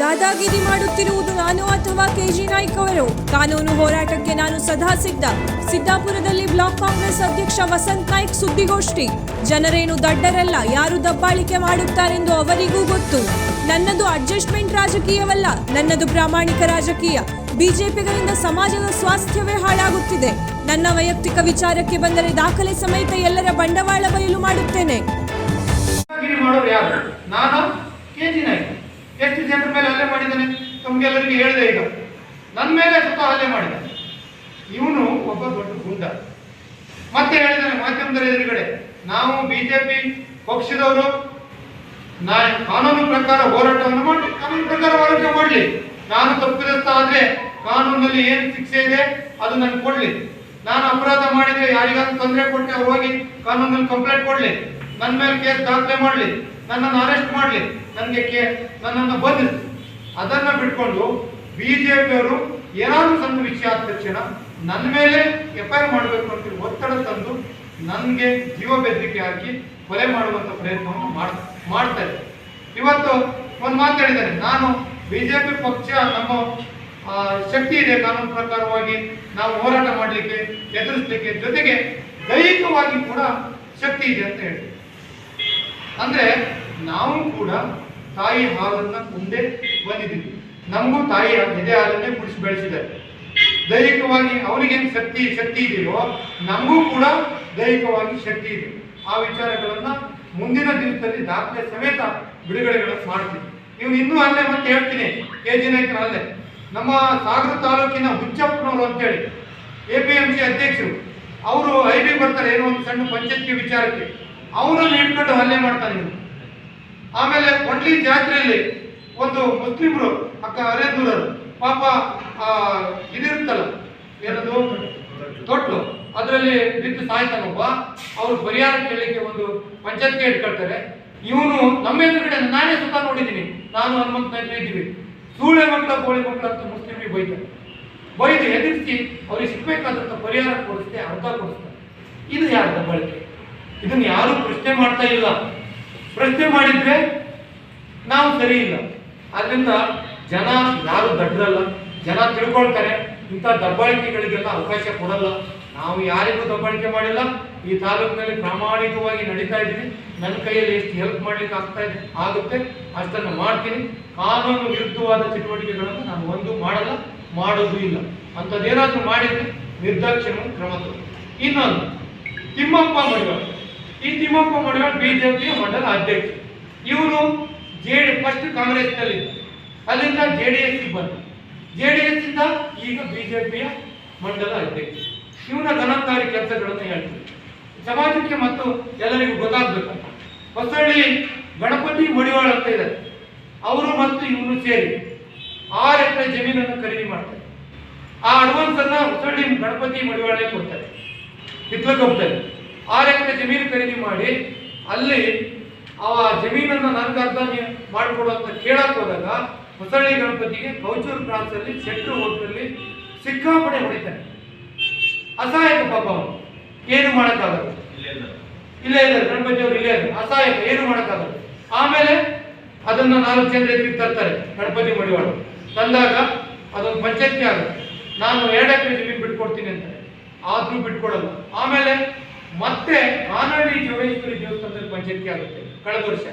ದಾದಾಗಿರಿ ಮಾಡುತ್ತಿರುವುದು ನಾನು ಅಥವಾ ಕೆಜಿ ನಾಯ್ಕ ಅವರು? ಕಾನೂನು ಹೋರಾಟಕ್ಕೆ ನಾನು ಸದಾ ಸಿದ್ಧ. ಸಿದ್ದಾಪುರದಲ್ಲಿ ಬ್ಲಾಕ್ ಕಾಂಗ್ರೆಸ್ ಅಧ್ಯಕ್ಷ ವಸಂತ್ ನಾಯ್ಕ್ ಸುದ್ದಿಗೋಷ್ಠಿ. ಜನರೇನು ದಡ್ಡರಲ್ಲ, ಯಾರು ದಬ್ಬಾಳಿಕೆ ಮಾಡುತ್ತಾರೆಂದು ಅವರಿಗೂ ಗೊತ್ತು. ನನ್ನದು ಅಡ್ಜಸ್ಟ್ಮೆಂಟ್ ರಾಜಕೀಯವಲ್ಲ, ನನ್ನದು ಪ್ರಾಮಾಣಿಕ ರಾಜಕೀಯ. ಬಿಜೆಪಿಗಳಿಂದ ಸಮಾಜದ ಸ್ವಾಸ್ಥ್ಯವೇ ಹಾಳಾಗುತ್ತಿದೆ. ನನ್ನ ವೈಯಕ್ತಿಕ ವಿಚಾರಕ್ಕೆ ಬಂದರೆ ದಾಖಲೆ ಸಮೇತ ಎಲ್ಲರ ಬಂಡವಾಳ ಬಯಲು ಮಾಡುತ್ತೇನೆ. ಎಷ್ಟು ಜನರ ಮೇಲೆ ಹಲ್ಲೆ ಮಾಡಿದ್ದಾನೆ ತಮಗೆಲ್ಲರಿಗೂ ಹೇಳಿದೆ. ಈಗ ನನ್ನ ಮೇಲೆ ಸ್ವಲ್ಪ ಹಲ್ಲೆ ಮಾಡಿದ್ದಾನೆ. ಇವನು ಒಬ್ಬ ದೊಡ್ಡ ಗುಂಡ. ಮತ್ತೆ ಹೇಳಿದ್ದಾನೆ ಮಾಧ್ಯಮದ ಎದುರುಗಡೆ, ನಾವು ಬಿಜೆಪಿ ಪಕ್ಷದವರು ಕಾನೂನು ಪ್ರಕಾರ ಹೋರಾಟವನ್ನು ಮಾಡಿ, ಕಾನೂನು ಪ್ರಕಾರ ಹೋರಾಟ ಮಾಡಲಿ. ನಾನು ತಪ್ಪಿದಸ್ತ ಆದ್ರೆ ಕಾನೂನಲ್ಲಿ ಏನು ಶಿಕ್ಷೆ ಇದೆ ಅದು ನನಗೆ ಕೊಡ್ಲಿ. ನಾನು ಅಪರಾಧ ಮಾಡಿದ್ರೆ ಯಾರಿಗಾದ್ರೂ ತೊಂದರೆ ಕೊಟ್ಟೆ ಅವ್ರು ಹೋಗಿ ಕಾನೂನಲ್ಲಿ ಕಂಪ್ಲೇಂಟ್ ಕೊಡ್ಲಿ, ನನ್ನ ಮೇಲೆ ಕೇಸ್ ದಾಖಲೆ ಮಾಡಲಿ, ನನ್ನನ್ನು ಅರೆಸ್ಟ್ ಮಾಡಲಿ, ನನ್ನನ್ನು ಬಂಧಿಸಿ. ಅದನ್ನ ಬಿಟ್ಕೊಂಡು ಬಿಜೆಪಿಯವರು ಏನಾದರೂ ಸಣ್ಣ ವಿಷಯ ಆದ ತಕ್ಷಣ ನನ್ನ ಮೇಲೆ FIR ಮಾಡಬೇಕು ಅಂತ ಒತ್ತಡ ತಂದು ನನಗೆ ಜೀವ ಬೆದರಿಕೆ ಹಾಕಿ ಕೊಲೆ ಮಾಡುವಂತ ಪ್ರಯತ್ನವನ್ನು ಮಾಡ್ತಾ ಇದ್ದಾರೆ. ಇವತ್ತು ಒಂದು ಮಾತು ಹೇಳಿದ್ದಾರೆ, ನಾನು ಬಿಜೆಪಿ ಪಕ್ಷ ನಮ್ಮ ಶಕ್ತಿ ಇದೆ, ಕಾನೂನು ಪ್ರಕಾರವಾಗಿ ನಾವು ಹೋರಾಟ ಮಾಡಲಿಕ್ಕೆ, ಎದುರಿಸಲಿಕ್ಕೆ, ಜೊತೆಗೆ ದೈಹಿಕವಾಗಿ ಕೂಡ ಶಕ್ತಿ ಇದೆ ಅಂತ ಹೇಳಿ. ಅಂದ್ರೆ ನಾವು ಕೂಡ ತಾಯಿ ಹಾಲನ್ನ ಮುಂದೆ ಬಂದಿದ್ದೀವಿ. ನಮಗೂ ತಾಯಿ ಎದೆ ಹಾಲನ್ನೇ ಕುಡಿಸಿ ಬೆಳೆಸಿದ್ದಾರೆ. ದೈಹಿಕವಾಗಿ ಅವನಿಗೆ ಶಕ್ತಿ ಇದೆಯೋ ನಮಗೂ ಕೂಡ ದೈಹಿಕವಾಗಿ ಶಕ್ತಿ ಇದೆ. ಆ ವಿಚಾರಗಳನ್ನ ಮುಂದಿನ ದಿವಸದಲ್ಲಿ ದಾಖಲೆ ಸಮೇತ ಬಿಡುಗಡೆಗಳನ್ನು ಮಾಡ್ತೀವಿ. ನೀವು ಇನ್ನೂ ಅಲ್ಲೇ ಮತ್ತೆ ಹೇಳ್ತೀನಿ, ಕೆಜಿ ನಾಯ್ಕರ ಅಲ್ಲೇ ನಮ್ಮ ಸಾಗರ ತಾಲೂಕಿನ ಹುಚ್ಚಪ್ಪನವರು ಅಂತೇಳಿ APMC ಅಧ್ಯಕ್ಷರು, ಅವರು IB ಬರ್ತಾರೆ ಏನೋ ಒಂದು ಸಣ್ಣ ಪಂಚಾಯತ್ಗೆ ವಿಚಾರಕ್ಕೆ, ಅವನನ್ನು ಹಿಡ್ಕೊಂಡು ಹಲ್ಲೆ ಮಾಡ್ತಾನೆ. ಆಮೇಲೆ ಕೊಂಡ್ಲಿ ಜಾತ್ರೆಯಲ್ಲಿ ಒಂದು ಮುಸ್ಲಿಮರು ಅಕ್ಕ ಅರೇದೂರರು ಪಾಪ ಇದಿರುತ್ತಲ್ಲ ಏನದು ತೊಟ್ಲು, ಅದರಲ್ಲಿ ಬಿದ್ದು ಸಾಯ್ತಾನೊಬ್ಬ. ಅವ್ರು ಪರಿಹಾರ ಕೇಳಲಿಕ್ಕೆ ಒಂದು ಪಂಚಾಯತ್ಗೆ ಇಟ್ಕೊಳ್ತಾರೆ. ಇವನು ನಮ್ಮ ಎದುರುಗಡೆ ನಾನೇ ಸುತ್ತ ನೋಡಿದ್ದೀನಿ, ನಾನು ಹನುಮಂತ ಇದ್ದೀವಿ, ಸೂಳೆ ಮಕ್ಕಳ ಗೋಳಿ ಮಕ್ಕಳ ಅಂತ ಮುಸ್ಲಿಮ್ರಿಗೆ ಬೈದು ಎದುರಿಸಿ ಅವ್ರಿಗೆ ಸಿಗ್ಬೇಕಾದಂತ ಪರಿಹಾರ ಕೊಡಿಸ್ತೆ, ಅರ್ಧ ಕೊಡಿಸ್ತಾರೆ. ಇದು ಯಾರು ದಬ್ಬಾಳಿಕೆ? ಇದನ್ನ ಯಾರು ಪ್ರಶ್ನೆ ಮಾಡ್ತಾ ಇಲ್ಲ. ಪ್ರಶ್ನೆ ಮಾಡಿದ್ರೆ ನಾವು ಸರಿ ಇಲ್ಲ. ಆದ್ರಿಂದ ಜನ ಯಾರು ದಡ್ಡರಲ್ಲ, ಜನ ತಿಳ್ಕೊಳ್ತಾರೆ. ಇಂಥ ದಬ್ಬಾಳಿಕೆಗಳಿಗೆಲ್ಲ ಅವಕಾಶ ಕೊಡಲ್ಲ. ನಾವು ಯಾರಿಗೂ ದಬ್ಬಾಳಿಕೆ ಮಾಡಿಲ್ಲ. ಈ ತಾಲೂಕಿನಲ್ಲಿ ಪ್ರಾಮಾಣಿಕವಾಗಿ ನಡೀತಾ ಇದ್ದೀನಿ. ನನ್ನ ಕೈಯಲ್ಲಿ ಎಷ್ಟು ಹೆಲ್ಪ್ ಮಾಡ್ಲಿಕ್ಕೆ ಆಗುತ್ತೆ ಅಷ್ಟನ್ನು ಮಾಡ್ತೀನಿ. ಕಾನೂನು ವಿರುದ್ಧವಾದ ಚಟುವಟಿಕೆಗಳನ್ನು ನಾನು ಒಂದು ಮಾಡಲ್ಲ, ಮಾಡೋದು ಇಲ್ಲ. ಅಂಥದ್ದೇನಾದ್ರೂ ಮಾಡಿದ್ರೆ ನಿರ್ದಾಕ್ಷಿಣ್ಯ ಕ್ರಮ ತಗೊಳ್ಳಿ. ಇನ್ನೊಂದು ತಿಮ್ಮಪ್ಪ ಮಡಿವಾಳ. ಈ ತಿಮ್ಮಪ್ಪ ಮಡಿವಾಳ ಬಿಜೆಪಿಯ ಮಂಡಲ ಅಧ್ಯಕ್ಷ. ಇವನು ಫಸ್ಟ್ ಕಾಂಗ್ರೆಸ್ನಲ್ಲಿ, ಅಲ್ಲಿಂದ JDS ಬಂದ, JDS ಇಂದ ಈಗ ಬಿಜೆಪಿಯ ಮಂಡಲ ಅಧ್ಯಕ್ಷ. ಇವನ ಘನಕಾರಿ ಕೆಲಸಗಳನ್ನು ಹೇಳ್ತೀವಿ ಸಮಾಜಕ್ಕೆ ಮತ್ತು ಎಲ್ಲರಿಗೂ ಗೊತ್ತಾಗ್ಬೇಕಂತ. ಹೊಸಳ್ಳಿ ಗಣಪತಿ ಮಡಿವಾಳ ಅಂತ ಇದ್ದಾರೆ, ಅವರು ಮತ್ತು ಇವನು ಸೇರಿ 6 ಎಕರೆ ಜಮೀನನ್ನು ಖರೀದಿ ಮಾಡ್ತಾರೆ. ಆ ಅಡ್ವಾನ್ಸ್ ಅನ್ನ ಹೊಸಳ್ಳಿ ಗಣಪತಿ ಮಡಿವಾಳೇ ಕೊಡ್ತಾರೆ. ಹಿತ್ಲಕೊಪ್ಪದಲ್ಲಿ 6 ಎಕರೆ ಜಮೀನು ಖರೀದಿ ಮಾಡಿ ಅಲ್ಲಿ ಆ ಜಮೀನನ್ನು ನನಗೆ ಅರ್ಧ ಮಾಡಿಕೊಡು ಅಂತ ಕೇಳಕ್ ಹೋದಾಗ ಹೊಸಳ್ಳಿ ಗಣಪತಿಗೆ ಕೌಚೂರು ಕ್ರಾಸ್ ಅಲ್ಲಿ ಶೆಟ್ರು ಹೋಟೆಲ್ ಸಿಕ್ಕಾಪಡೆ ಹೊಡಿತಾನೆ. ಅಸಹಾಯಕ ಪಾಪ ಅವನು, ಏನು ಮಾಡಕ್ಕಾಗಲ್ಲ. ಇಲ್ಲೇ ಇದ್ದಾರೆ ಗಣಪತಿ ಅವರು, ಇಲ್ಲೇ ಇದ್ದಾರೆ, ಅಸಹಾಯಕ, ಏನು ಮಾಡಕ್ಕಾಗಲ್ಲ. ಆಮೇಲೆ ಅದನ್ನ 4 ಜನರ ಎದುರಿಗೆ ತರ್ತಾರೆ ಗಣಪತಿ ಮಡಿವಾಳ. ತಂದಾಗ ಅದೊಂದು ಪಂಚಾಯತ್ಗೆ ಆಗುತ್ತೆ. ನಾನು 2 ಎಕರೆ ಜಮೀನು ಬಿಟ್ಕೊಡ್ತೀನಿ ಅಂತಾರೆ, ಆದ್ರೂ ಬಿಟ್ಕೊಡಲ್ಲ. ಆಮೇಲೆ ಮತ್ತೆ ಕಾನಹಳ್ಳಿ ಜೋಗೇಶ್ವರಿ ದೇವಸ್ಥಾನದಲ್ಲಿ ಪಂಚಾಯತ್ಗೆ ಆಗುತ್ತೆ ಕಳೆದ ವರ್ಷ.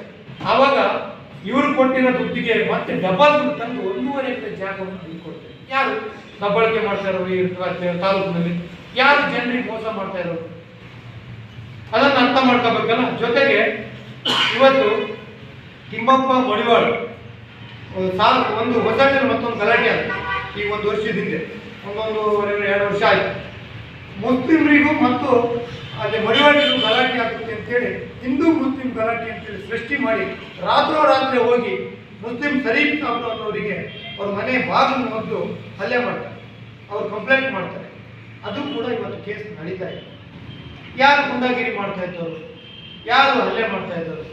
ಆವಾಗ ಇವರು ಕೊಟ್ಟಿರೋ ದುಡ್ಡಿಗೆ ಮತ್ತೆ ಡಬಲ್ ದುಡ್ಡು ತಂದು 1.5 ಎಕರೆ ಜಾಗವನ್ನು ಕೊಡ್ತಾರೆ. ಯಾರು ದಬ್ಬಾಳಿಕೆ ಮಾಡ್ತಾ ಇರೋರು ಈ ತಾಲೂಕಿನಲ್ಲಿ? ಯಾರು ಜನರಿಗೆ ಮೋಸ ಮಾಡ್ತಾ ಇರೋರು? ಅದನ್ನು ಅರ್ಥ ಮಾಡ್ಕೋಬೇಕಲ್ಲ. ಜೊತೆಗೆ ಇವತ್ತು ತಿಮ್ಮಪ್ಪ ಮಡಿವಾಳ ಒಂದು ಹೊಸಳ್ಳಿಯಲ್ಲಿ ಮತ್ತೊಂದು ಗಲಾಟೆ ಆಗುತ್ತೆ. ಈಗ 1 ವರ್ಷದ ಹಿಂದೆ, 1.5-2 ವರ್ಷ ಆಯ್ತು. ಮುಸ್ಲಿಮರಿಗೂ ಮತ್ತು ಅಲ್ಲಿ ಮಡಿವಾಳಿಗೂ ಗಲಾಟೆ ಆಗುತ್ತೆ ಅಂತೇಳಿ ಹಿಂದೂ ಮುಸ್ಲಿಂ ಗಲಾಟೆ ಅಂತೇಳಿ ಸೃಷ್ಟಿ ಮಾಡಿ ರಾತ್ರೋರಾತ್ರಿ ಹೋಗಿ ಮುಸ್ಲಿಂ ಶರೀಫ್ ಸಾಬ್ರು ಅನ್ನೋರಿಗೆ ಅವ್ರ ಮನೆ ಬಾಗಿಲು ಮೊದಲು ಹಲ್ಲೆ ಮಾಡ್ತಾರೆ, ಅವ್ರು ಕಂಪ್ಲೇಂಟ್ ಮಾಡ್ತಾರೆ. ಅದು ಕೂಡ ಇವತ್ತು ಕೇಸ್ ನಡೀತಾ ಇದೆ. ಯಾರು ಗುಂಡಾಗಿರಿ ಮಾಡ್ತಾ ಇದ್ದವರು, ಯಾರು ಹಲ್ಲೆ ಮಾಡ್ತಾ ಇದ್ದವರು?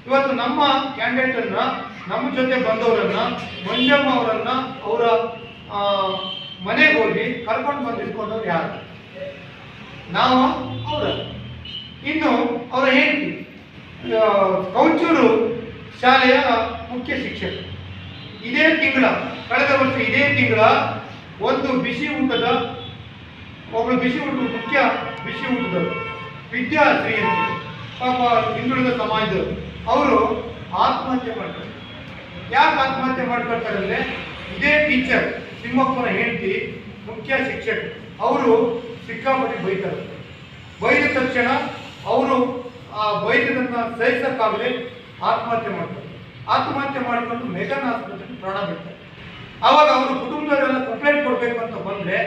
ಇವತ್ತು ನಮ್ಮ ಕ್ಯಾಂಡಿಡೇಟನ್ನ, ನಮ್ಮ ಜೊತೆ ಬಂದವರನ್ನ, ಮಂಜಮ್ಮ ಅವರನ್ನ ಅವರ ಮನೆಗೆ ಹೋಗಿ ಕರ್ಕೊಂಡು ಬಂದಿಸ್ಕೊಂಡವ್ರು ಯಾರು? ನಾವು ಅವರ. ಇನ್ನು ಅವರ ಹೆಂಡತಿ ಕೌಚೂರು ಶಾಲೆಯ ಮುಖ್ಯ ಶಿಕ್ಷಕ. ಇದೇ ಕಳೆದ ವರ್ಷ ಇದೇ ತಿಂಗಳ ಒಂದು ಬಿಸಿ ಊಟದ ಒಬ್ಬರು ಮುಖ್ಯ ಬಿಸಿ ಊಟದವರು ವಿದ್ಯಾಶ್ರೀ ಅಂತ ಪಾಪ ಹಿಂದುಳಿದ ಸಮಾಜದವರು ಅವರು ಆತ್ಮಹತ್ಯೆ ಮಾಡ್ತಾರೆ. ಯಾಕೆ ಆತ್ಮಹತ್ಯೆ ಮಾಡ್ಕೊಳ್ತಾರೆ ಅಂದರೆ ಇದೇ ಟೀಚರ್ ತಿಮ್ಮಪ್ಪನ ಹೆಂಡತಿ ಮುಖ್ಯ ಶಿಕ್ಷಕ ಅವರು ಸಿಕ್ಕಾಪಟ್ಟೆ ಬೈತಾರೆ. ಬೈದ ತಕ್ಷಣ ಅವರು ಆ ಬೈದದನ್ನು ಸಹಿಸಕ್ಕಾಗದೆ ಆತ್ಮಹತ್ಯೆ ಮಾಡ್ತಾರೆ. ಆತ್ಮಹತ್ಯೆ ಮಾಡಿಕೊಂಡು ಮೆಗನ್ ಆಸ್ಪತ್ರೆಗೆ ಪ್ರಾಣ ಬಿಡ್ತಾರೆ. ಆವಾಗ ಅವರು ಕುಟುಂಬದವರೆಲ್ಲ ಕಂಪ್ಲೇಂಟ್ ಕೊಡಬೇಕು ಅಂತ ಬಂದರೆ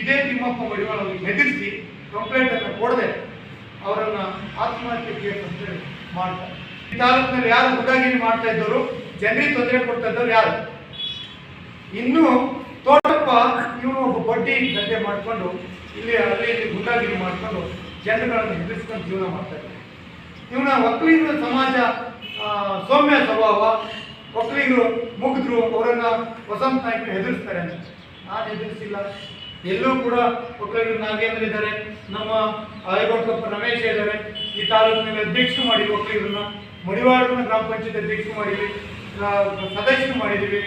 ಇದೇ ತಿಮ್ಮಪ್ಪ ಮಡಿವಾಳ ಅವರಿಗೆ ಹೆದರಿಸಿ ಕಂಪ್ಲೇಂಟನ್ನು ಕೊಡದೆ ಅವರನ್ನು ಆತ್ಮಹತ್ಯೆಗೆ ಕಂಪ್ಲೇಂಟ್ ಮಾಡ್ತಾರೆ. ಈ ತಾಲೂಕಿನಲ್ಲಿ ಯಾರು ಗುಂಡಾಗಿರಿ ಮಾಡ್ತಾ ಇದ್ದವರು, ಜನರಿಗೆ ತೊಂದರೆ ಕೊಡ್ತಾ ಇದ್ದವ್ರು ಯಾರು? ಇನ್ನು ತೋಟಪ್ಪ ಇವನು ಒಬ್ಬ ಬಡ್ಡಿ ದಂಧೆ ಮಾಡಿಕೊಂಡು ಅಲ್ಲಿ ಗುಂಡಾಗಿರಿ ಮಾಡಿಕೊಂಡು ಜನಗಳನ್ನು ಹೆದರಿಸ್ಕೊಂಡು ಜೀವನ ಮಾಡ್ತಾ ಇದ್ದಾರೆ. ಇವನ ಒಕ್ಕಲಿಗರ ಸಮಾಜ ಸೌಮ್ಯ ಸ್ವಭಾವ, ಒಕ್ಕಲಿಗರು ಮುಗಿದ್ರು ಅವರನ್ನು ವಸಂತ ನಾಯ್ಕರು ಹೆದರಿಸ್ತಾರೆ ಅಂತ. ನಾನು ಹೆದರಿಸಿಲ್ಲ. ಎಲ್ಲೂ ಕೂಡ ಒಕ್ಕಲಿಗರು ನಾಗೇಂದ್ರ ಇದ್ದಾರೆ, ನಮ್ಮ ಐಗೋಟಪ್ಪ ರಮೇಶ ಇದ್ದಾರೆ, ಈ ತಾಲೂಕಿನಲ್ಲಿ ಅಧ್ಯಕ್ಷರು ಮಾಡಿದ್ವಿ ಒಕ್ಕಲಿಗರನ್ನ, ಮಡಿವಾಳನ ಗ್ರಾಮ ಪಂಚಾಯತ್ ಅಧ್ಯಕ್ಷರು ಮಾಡಿದ್ವಿ, ಸದಸ್ಯರು ಮಾಡಿದ್ದೀವಿ,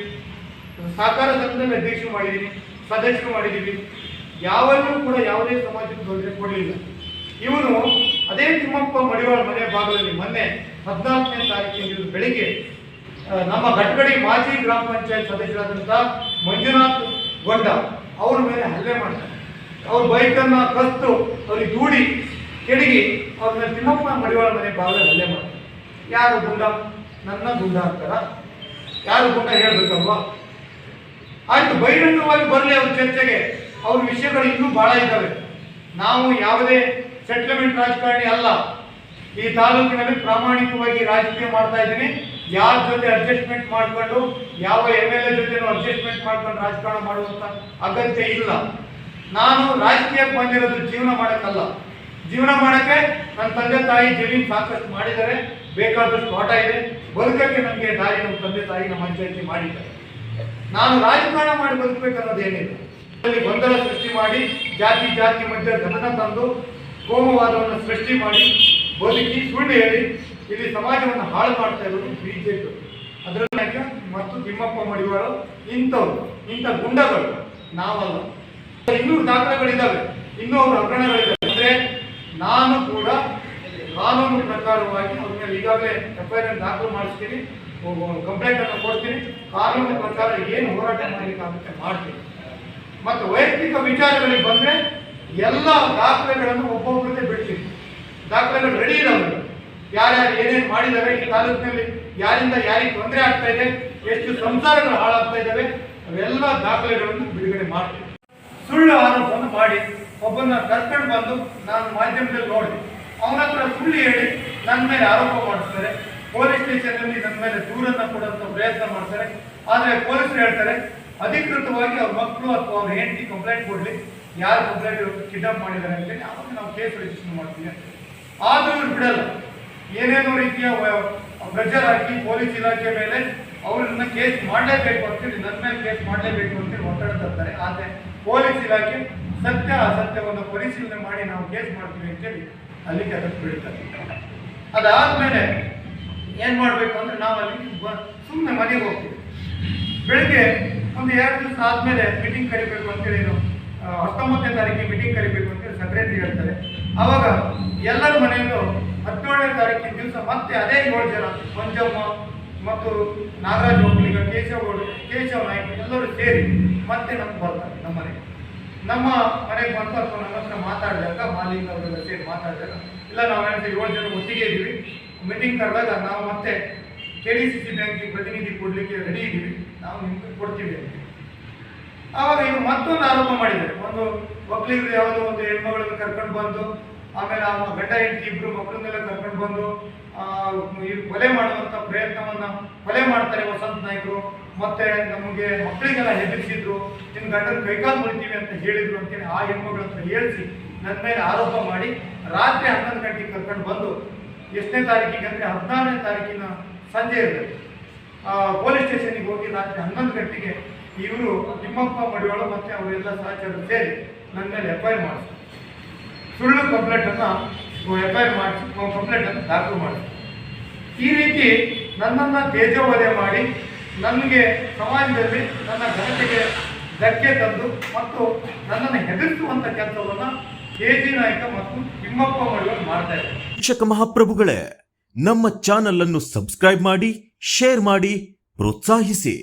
ಸಹಕಾರ ಸಂಘದಲ್ಲಿ ಅಧ್ಯಕ್ಷರು ಮಾಡಿದ್ದೀನಿ, ಸದಸ್ಯರು ಮಾಡಿದ್ದೀವಿ. ಯಾವಲ್ಲೂ ಕೂಡ ಯಾವುದೇ ಸಮಾಜಕ್ಕೆ ತೊಂದರೆ ಕೊಡಲಿಲ್ಲ. ಇವನು ಅದೇ ತಿಮ್ಮಪ್ಪ ಮಡಿವಾಳ ಮನೆ ಭಾಗದಲ್ಲಿ ಮೊನ್ನೆ 14ನೇ ತಾರೀಕಿನ ಬೆಳಿಗ್ಗೆ ನಮ್ಮ ಘಟಗಡಿ ಮಾಜಿ ಗ್ರಾಮ ಪಂಚಾಯತ್ ಸದಸ್ಯರಾದಂಥ ಮಂಜುನಾಥ್ ಗೊಂಡ ಅವ್ರ ಮೇಲೆ ಹಲ್ಲೆ ಮಾಡ್ತಾರೆ. ಅವ್ರ ಬೈಕನ್ನು ಕಸ್ತು ಅವ್ರಿಗೆ ದೂಡಿ ಕೆಡಗಿ ಅವ್ರ ಮೇಲೆ ತಿಮ್ಮಪ್ಪ ಮಡಿವಾಳ ಮನೆ ಭಾಗದಲ್ಲಿ ಹಲ್ಲೆ ಮಾಡ್ತಾರೆ. ಯಾರು ಗುಂಡ? ನನ್ನ ಗುಂಡ ಅಂತಾರ? ಯಾರು ಗುಂಡ ಹೇಳ್ಬೇಕಲ್ವಾ? ಆಯ್ತು, ಬಹಿರಂಗವಾಗಿ ಬರಲಿ ಅವ್ರ ಚರ್ಚೆಗೆ. ಅವ್ರ ವಿಷಯಗಳು ಇನ್ನೂ ಬಹಳ ಇದ್ದಾವೆ. ನಾವು ಯಾವುದೇ ಸೆಟ್ಲ್ಮೆಂಟ್ ರಾಜಕಾರಣಿ ಅಲ್ಲ. ಈ ತಾಲೂಕಿನಲ್ಲಿ ಪ್ರಾಮಾಣಿಕವಾಗಿ ರಾಜಕೀಯ ಮಾಡ್ತಾ ಇದ್ದೀನಿ. ಯಾರ ಜೊತೆ ಅಡ್ಜಸ್ಟ್ಮೆಂಟ್ ಮಾಡಿಕೊಂಡು, ಯಾವ MLA ಜೊತೆನೂ ಅಡ್ಜಸ್ಟ್ಮೆಂಟ್ ಮಾಡ್ಕೊಂಡು ರಾಜಕಾರಣ ಮಾಡುವಂಥ ಅಗತ್ಯ ಇಲ್ಲ. ನಾನು ರಾಜಕೀಯಕ್ಕೆ ಬಂದಿರೋದು ಜೀವನ ಮಾಡೋಕ್ಕಲ್ಲ. ಜೀವನ ಮಾಡೋಕ್ಕೆ ನನ್ನ ತಂದೆ ತಾಯಿ ಜಮೀನು ಸಾಕಷ್ಟು ಮಾಡಿದ್ದಾರೆ, ಬೇಕಾದಷ್ಟು ಆಟ ಇದೆ, ಬದುಕಕ್ಕೆ ನನಗೆ ದಾರಿ ನಮ್ಮ ತಂದೆ ತಾಯಿ ನಮ್ಮ ಪಂಚಾಯತಿ ಮಾಡಿದ್ದಾರೆ. ನಾನು ರಾಜಕಾರಣ ಮಾಡಿ ಬದುಕಬೇಕನ್ನೋದೇನಿಲ್ಲ. ಅಲ್ಲಿ ಗೊಂದಲ ಸೃಷ್ಟಿ ಮಾಡಿ ಜಾತಿ ಮಧ್ಯೆ ಗಮನ ತಂದು ಕೋಮುವಾದವನ್ನು ಸೃಷ್ಟಿ ಮಾಡಿ ಬದುಕಿ ಸುಳ್ಳು ಹೇಳಿ ಇಲ್ಲಿ ಸಮಾಜವನ್ನು ಹಾಳು ಮಾಡ್ತಾ ಇರೋದು ಬಿಜೆಪಿ. ಅದರಲ್ಲಿ ಮತ್ತು ತಿಮ್ಮಪ್ಪ ಮಡಿವಾಳ ಇಂಥ ಗುಂಡಗಳು ನಾವಲ್ಲ. ಇನ್ನೂ ದಾಖಲೆಗಳಿದ್ದಾವೆ, ಇನ್ನೂ ಅವರ ಹಗರಣಗಳಿದ್ದಾವೆ. ಅಂದರೆ ನಾನು ಕೂಡ ಕಾನೂನು ಪ್ರಕಾರವಾಗಿ ಅವ್ರ ಮೇಲೆ ಈಗಾಗಲೇ FIR ದಾಖಲು ಮಾಡಿಸ್ತೀನಿ, ಕಂಪ್ಲೇಂಟನ್ನು ಕೊಡ್ತೀನಿ. ಕಾನೂನು ಪ್ರಕಾರ ಏನು ಹೋರಾಟ ಮಾಡಲಿಕ್ಕಾಗುತ್ತೆ ಮಾಡ್ತೀನಿ. ಮತ್ತು ವೈಯಕ್ತಿಕ ವಿಚಾರಗಳಿಗೆ ಬಂದರೆ ಎಲ್ಲ ದಾಖಲೆಗಳನ್ನು ಒಬ್ಬೊಬ್ಬರದೇ ಬಿಡ್ತೀನಿ. ದಾಖಲೆಗಳು ರೆಡಿ ಇದಾವೆ. ಯಾರ್ಯಾರು ಏನೇನು ಮಾಡಿದ್ದಾರೆ, ಈ ತಾಲೂಕಿನಲ್ಲಿ ಯಾರಿಂದ ಯಾರಿಗೆ ತೊಂದರೆ ಆಗ್ತಾ ಇದೆ, ಎಷ್ಟು ಸಂಸಾರಗಳು ಹಾಳಾಗ್ತಾ ಇದ್ದಾವೆ, ಅವೆಲ್ಲ ದಾಖಲೆಗಳನ್ನು ಬಿಡುಗಡೆ ಮಾಡ್ತೀನಿ. ಸುಳ್ಳು ಆರೋಪವನ್ನು ಮಾಡಿ ಒಬ್ಬನ ಕರ್ಕೊಂಡು ಬಂದು ನಾನು ಮಾಧ್ಯಮದಲ್ಲಿ ನೋಡಿದೆ, ಅವನ ಹತ್ರ ಸುಳ್ಳು ಹೇಳಿ ನನ್ನ ಮೇಲೆ ಆರೋಪ ಮಾಡಿಸ್ತಾರೆ. ಪೊಲೀಸ್ ಸ್ಟೇಷನ್ನಲ್ಲಿ ನನ್ನ ಮೇಲೆ ದೂರನ್ನು ಕೊಡುವಂಥ ಪ್ರಯತ್ನ ಮಾಡ್ತಾರೆ. ಆದರೆ ಪೊಲೀಸರು ಹೇಳ್ತಾರೆ ಅಧಿಕೃತವಾಗಿ ಅವ್ರ ಮಕ್ಕಳು ಅಥವಾ ಅವ್ರ ಹೆಂಡತಿ ಕಂಪ್ಲೇಂಟ್ ಕೊಡಲಿ, ಯಾರು ಕಂಪ್ಲೇಂಟ್ ಕಿಡ್ನಾಪ್ ಮಾಡಿದ್ದಾರೆ ಅಂತೇಳಿ ಆವಾಗ ನಾವು ಕೇಸ್ ರಿಜಿಸ್ಟರ್ ಮಾಡ್ತೀವಿ. ಆದರೂ ಇವ್ರು ಬಿಡಲ್ಲ. ಏನೇನೋ ರೀತಿಯ ಪ್ರೆಷರ್ ಹಾಕಿ ಪೊಲೀಸ್ ಇಲಾಖೆ ಮೇಲೆ ಅವ್ರನ್ನ ಕೇಸ್ ಮಾಡಲೇಬೇಕು ಅಂತೇಳಿ, ನನ್ನ ಮೇಲೆ ಕೇಸ್ ಮಾಡಲೇಬೇಕು ಅಂತೇಳಿ ಒತ್ತಡ ತರ್ತಾರೆ. ಆದರೆ ಪೊಲೀಸ್ ಇಲಾಖೆ ಸತ್ಯ ಅಸತ್ಯವನ್ನು ಪರಿಶೀಲನೆ ಮಾಡಿ ನಾವು ಕೇಸ್ ಮಾಡ್ತೀವಿ ಅಂತೇಳಿ ಅಲ್ಲಿಗೆ ಅದಕ್ಕೆ ಬಿಡ್ತಾರೆ. ಅದಾದಮೇಲೆ ಏನು ಮಾಡಬೇಕು ಅಂದರೆ ನಾವು ಅಲ್ಲಿ ಸುಮ್ಮನೆ ಮನೆಗೆ ಹೋಗ್ತೀವಿ. ಬೆಳಗ್ಗೆ ಒಂದು 2 ದಿವಸ ಆದಮೇಲೆ ಮೀಟಿಂಗ್ ಕರಿಬೇಕು ಅಂತೇಳಿ, 19ನೇ ತಾರೀಕಿಗೆ ಮೀಟಿಂಗ್ ಕರಿಬೇಕು ಅಂತೇಳಿ ಸೆಕ್ರೆಟರಿ ಹೇಳ್ತಾರೆ. ಆವಾಗ ಎಲ್ಲರ ಮನೆಯಲ್ಲೂ 17ನೇ ತಾರೀಕಿನ ದಿವಸ ಮತ್ತೆ ಅದೇ 7 ಜನ, ಮಂಜಮ್ಮ ಮತ್ತು ನಾಗರಾಜ್ ಒಕ್ಕಲಿಗ, ಕೇಶವ ನಾಯ್ಕ ಎಲ್ಲರೂ ಸೇರಿ ಮತ್ತೆ ನಮ್ಗೆ ಬರ್ತಾರೆ. ನಮ್ಮ ಮನೆಗೆ ಬಂತು ಅಥವಾ ನಮ್ಮ ಹತ್ರ ಮಾತಾಡಿದಾಗ, ಮಾಲೀಕ ಅವರೆಲ್ಲ ಸೇರಿ ಮಾತಾಡಿದಾಗ, ಇಲ್ಲ ನಾವು 7 ಜನ ಒಟ್ಟಿಗೆ ಇದ್ದೀವಿ, ಮೀಟಿಂಗ್ ಕರೆದಾಗ ನಾವು ಮತ್ತೆ KDCC ಬ್ಯಾಂಕಿಗೆ ಪ್ರತಿನಿಧಿ ಕೊಡಲಿಕ್ಕೆ ರೆಡಿ ಇದ್ದೀವಿ, ನಾವು ನಿಮ್ಗೆ ಕೊಡ್ತೀವಿ ಅಂತ. ಆವಾಗ ಇವರು ಮತ್ತೊಂದು ಆರೋಪ ಮಾಡಿದ್ದಾರೆ. ಒಂದು ಒಕ್ಕಲಿಗರು ಯಾವುದೋ ಒಂದು ಹೆಣ್ಮಗಳನ್ನು ಕರ್ಕೊಂಡು ಬಂದು, ಆಮೇಲೆ ಆ ಗಂಡ ಹೆಂಡತಿ ಇಬ್ಬರು ಮಕ್ಕಳನ್ನೆಲ್ಲ ಕರ್ಕೊಂಡು ಬಂದು ಇವ್ರು ಕೊಲೆ ಮಾಡುವಂಥ ಕೊಲೆ ಮಾಡ್ತಾರೆ ವಸಂತ ನಾಯ್ಕರು. ಮತ್ತೆ ನಮಗೆ ಮಕ್ಕಳಿಗೆಲ್ಲ ಹೆದರಿಸಿದ್ರು, ನಿನ್ನ ಗಂಡನ ಕೈಕಾಲು ಮುರಿತೀವಿ ಅಂತ ಹೇಳಿದ್ರು ಅಂತೇಳಿ ಆ ಹೆಣ್ಮಗಳ ಹತ್ರ ಹೇಳಿಸಿ ನನ್ನ ಮೇಲೆ ಆರೋಪ ಮಾಡಿ ರಾತ್ರಿ 11 ಗಂಟೆಗೆ ಕರ್ಕೊಂಡು ಬಂದು, ಎಷ್ಟನೇ ತಾರೀಕಿಗೆ ಅಂದರೆ 16ನೇ ತಾರೀಕಿನ ಸಂಜೆ ಇರಬೇಕು, ಪೊಲೀಸ್ ಸ್ಟೇಷನ್ಗೆ ಹೋಗಿ ರಾತ್ರಿ 11 ಗಂಟೆಗೆ ಇವರು ತಿಮ್ಮಪ್ಪ ಮಡಿವಾಳ ಮತ್ತು ಅವರೆಲ್ಲ ಸಹಚರರು ಸೇರಿ ನನ್ನ ಮೇಲೆ FIR ಮಾಡಿಸ್ತಾರೆ. ಸುಳ್ಳು ಕಂಪ್ಲೇಂಟನ್ನು ಕಂಪ್ಲೇಂಟನ್ನು ದಾಖಲು ಮಾಡಿ ಈ ರೀತಿ ನನ್ನನ್ನು ತೇಜೋವಧೆ ಮಾಡಿ ನನಗೆ ಸಮಾಜದಲ್ಲಿ ನನ್ನ ಘನತೆಗೆ ಧಕ್ಕೆ ತಂದು ಮತ್ತು ನನ್ನನ್ನು ಹೆದರಿಸುವಂಥ ಕೆಲಸವನ್ನು KG ನಾಯ್ಕ ಮತ್ತು ತಿಮ್ಮಪ್ಪ ಮಡಿವಾಳ್ ಮಾಡ್ತಾ ಇದ್ದಾರೆ. ಶಿಕ್ಷಕ ಮಹಾಪ್ರಭುಗಳೇ, ನಮ್ಮ ಚಾನಲ್ ಅನ್ನು ಸಬ್ಸ್ಕ್ರೈಬ್ ಮಾಡಿ, ಶೇರ್ ಮಾಡಿ, ಪ್ರೋತ್ಸಾಹಿಸಿ.